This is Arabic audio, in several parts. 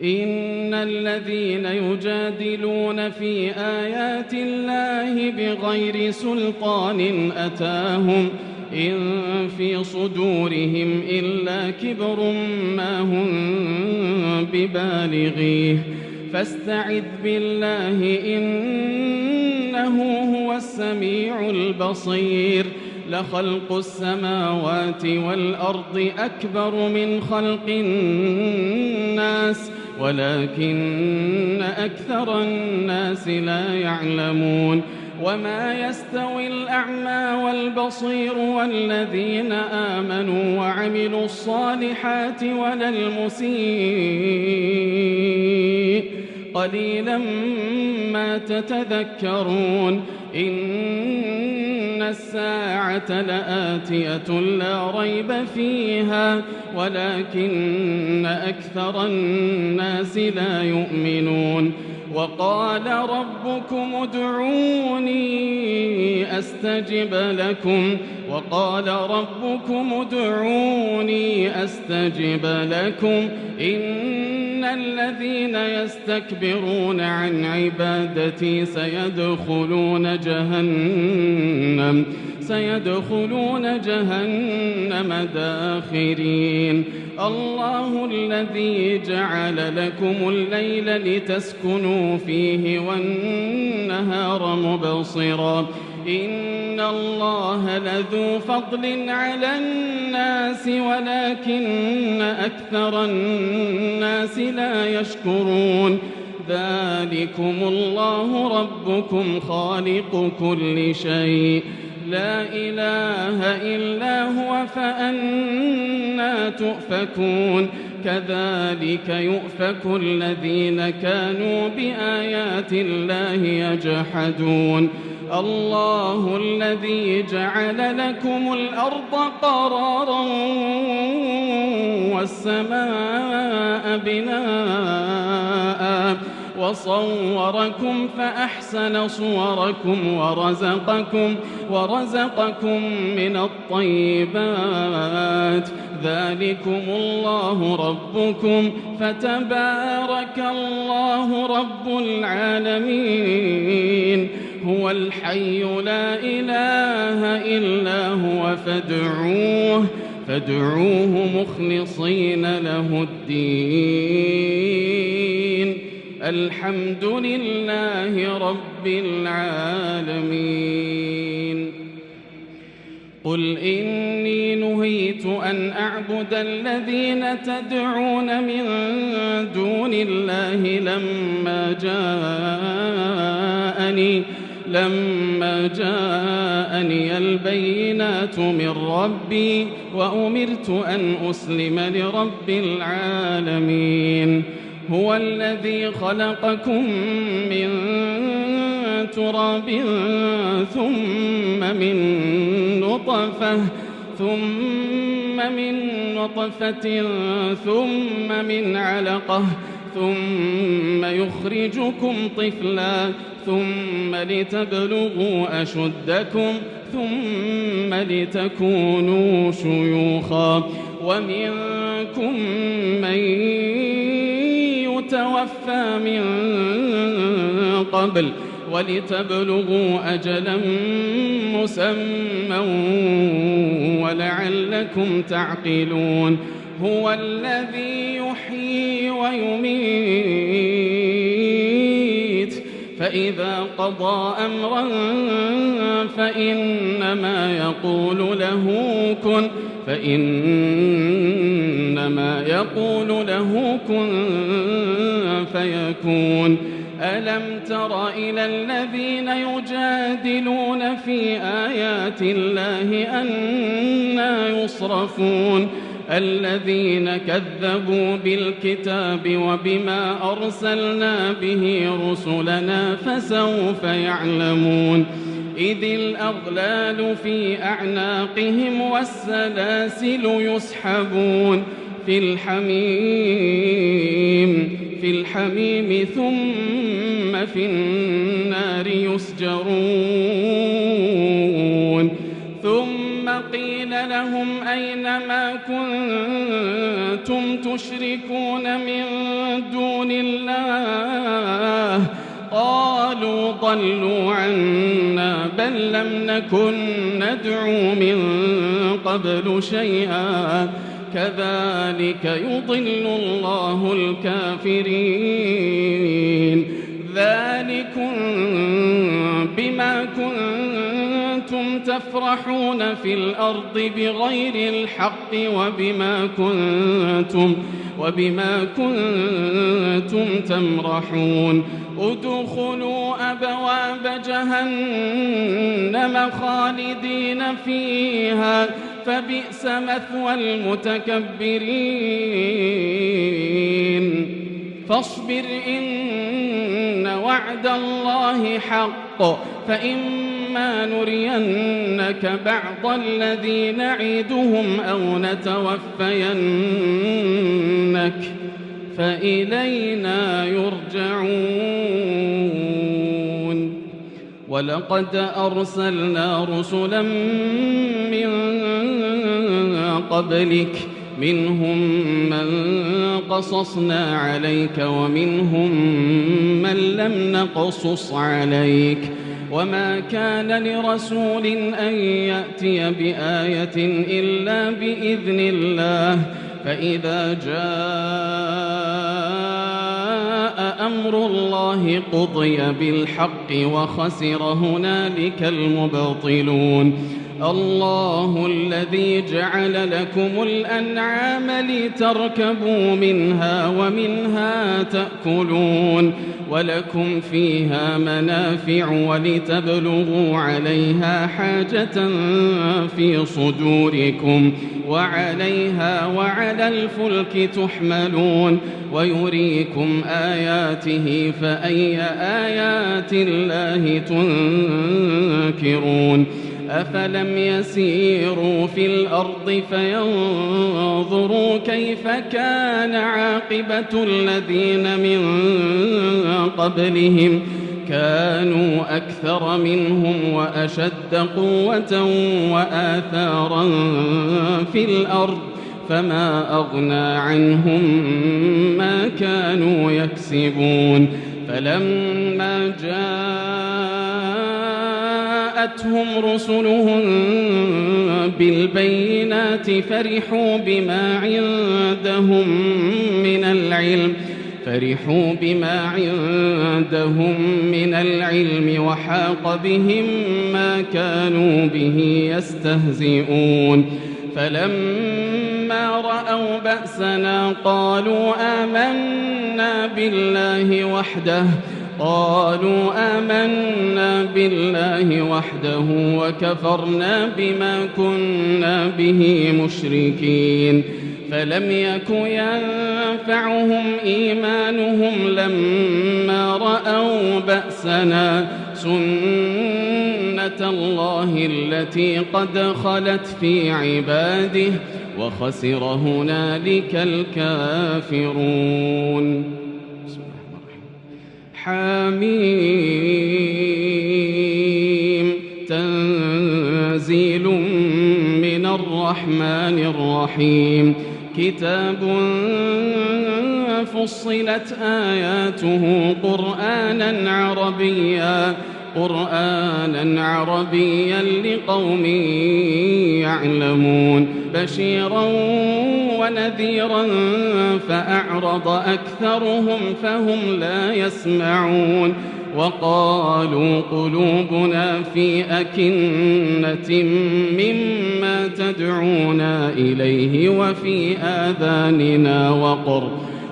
إن الذين يجادلون في آيات الله بغير سلطان أتاهم إن في صدورهم إلا كبر ما هم ببالغيه فاستعذ بالله إنه هو السميع البصير لخلق السماوات والأرض أكبر من خلق الناس ولكن أكثر الناس لا يعلمون وما يستوي الأعمى والبصير والذين آمنوا وعملوا الصالحات ولا المسيء قليلا ما تتذكرون إن الساعة لآتية لا ريب فيها ولكن أكثر الناس لا يؤمنون وقال ربكم ادعوني أستجب لكم إن الذين يستكبرون عن عبادتي سيدخلون جهنم داخرين الله الذي جعل لكم الليل لتسكنوا فيه والنهار مبصرا إن الله لذو فضل على الناس ولكن أكثر الناس لا يشكرون ذلكم الله ربكم خالق كل شيء لا إله إلا هو فأنى تؤفكون كذلك يؤفك الذين كانوا بآيات الله يجحدون الله الذي جعل لكم الأرض قرارا والسماء بناء وصوركم فأحسن صوركم ورزقكم من الطيبات ذلكم الله ربكم فتبارك الله رب العالمين هو الحي لا إله إلا هو فادعوه مخلصين له الدين الحمد لله رب العالمين قل إني نهيت أن أعبد الذين تدعون من دون الله لما جاءني البينات من ربي وأمرت أن أسلم لرب العالمين هو الذي خلقكم من تراب ثم من نطفة ثم من علقة ثم يخرجكم طفلا ثم لتبلغوا أشدكم ثم لتكونوا شيوخا ومنكم من يتوفى من قبل ولتبلغوا أجلا مسمى ولعلكم تعقلون هو الذي يحيي ويميت فإذا قضى أمرا فإنما يقول له كن فيكون ألم تر إلى الذين يجادلون في آيات الله أنى يصرفون الذين كذبوا بالكتاب وبما أرسلنا به رسلنا فسوف يعلمون إذ الأغلال في أعناقهم والسلاسل يسحبون في الحميم ثم في النار يسجرون ثم قيل لهم أين ما كنتم تشركون من دون الله قالوا ضلوا عنا بل لم نكن ندعو من قبل شيئا كذلك يضل الله الكافرين ذلكم بما كنتم تفرحون في الأرض بغير الحق وبما كنتم تمرحون ادخلوا أبواب جهنم خالدين فيها فبئس مثوى المتكبرين فاصبر إن وعد الله حق فإما نرينك بعض الذي نعدهم أو نتوفينك فإلينا يرجعون ولقد أرسلنا رسلا من قبلك منهم من قصصنا عليك ومنهم من لم نقصص عليك وما كان لرسول أن يأتي بآية إلا بإذن الله فإذا جاء أمر الله قضي بالحق وخسر هنالك المبطلون الله الذي جعل لكم الأنعام لتركبوا منها ومنها تأكلون ولكم فيها منافع ولتبلغوا عليها حاجة في صدوركم وعليها وعلى الفلك تحملون ويريكم آياته فأي آيات الله تنكرون أفلم يسيروا في الأرض فينظروا كيف كان عاقبة الذين من قبلهم كانوا أكثر منهم وأشد قوة وآثارا في الأرض فما أغنى عنهم ما كانوا يكسبون فلما جاءتهم رسلهم بالبينات فرحوا بما عندهم من العلم وحاق بهم ما كانوا به يستهزئون فلما رأوا بأسنا قالوا آمنا بالله وحده وكفرنا بما كنا به مشركين فلم يك ينفعهم إيمانهم لما رأوا بأسنا سنة الله التي قد خلت في عباده وخسر هنالك الكافرون حميم تنزيل من الرحمن الرحيم كتاب فصلت آياته قرآنا عربيا لقوم يعلمون بشيرا ونذيرا فأعرض أكثرهم فهم لا يسمعون وقالوا قلوبنا في أكنة مما تدعونا إليه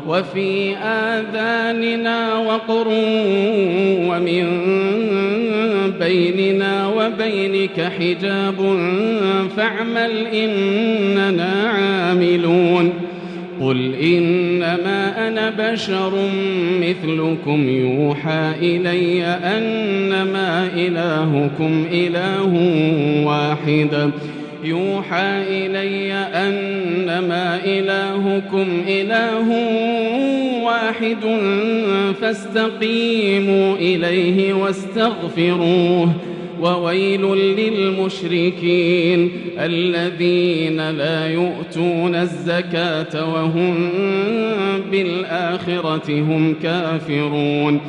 وفي آذاننا وقر ومن بيننا وبينك حجاب فاعمل إننا عاملون قل إنما أنا بشر مثلكم يوحى إلي أنما إلهكم إله واحد فاستقيموا إليه واستغفروه وويل للمشركين الذين لا يؤتون الزكاة وهم بالآخرة هم كافرون